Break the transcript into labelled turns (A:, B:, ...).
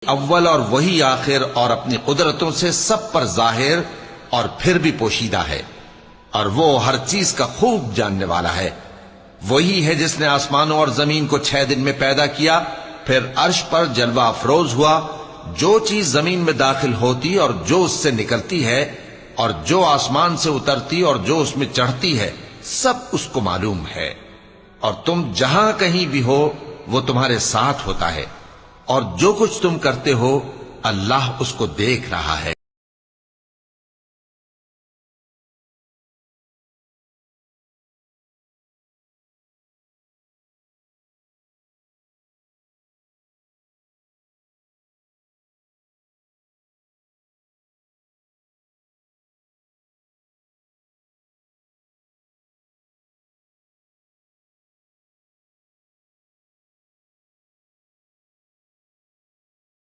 A: अव्वल और वही आखिर और अपनी कुदरतों से सब पर जाहिर और फिर भी पोशीदा है, और वो हर चीज का खूब जानने वाला है। वही है जिसने आसमानों और जमीन को 6 दिन में पैदा किया, फिर अर्श पर जलवा अफरोज हुआ। जो चीज जमीन में दाखिल होती और जो उससे निकलती है, और जो आसमान से उतरती और जो उसमें चढ़ती है, सब उसको मालूम है। और तुम जहां कहीं भी हो वो तुम्हारे साथ होता है, और जो कुछ तुम करते हो अल्लाह उसको देख रहा है।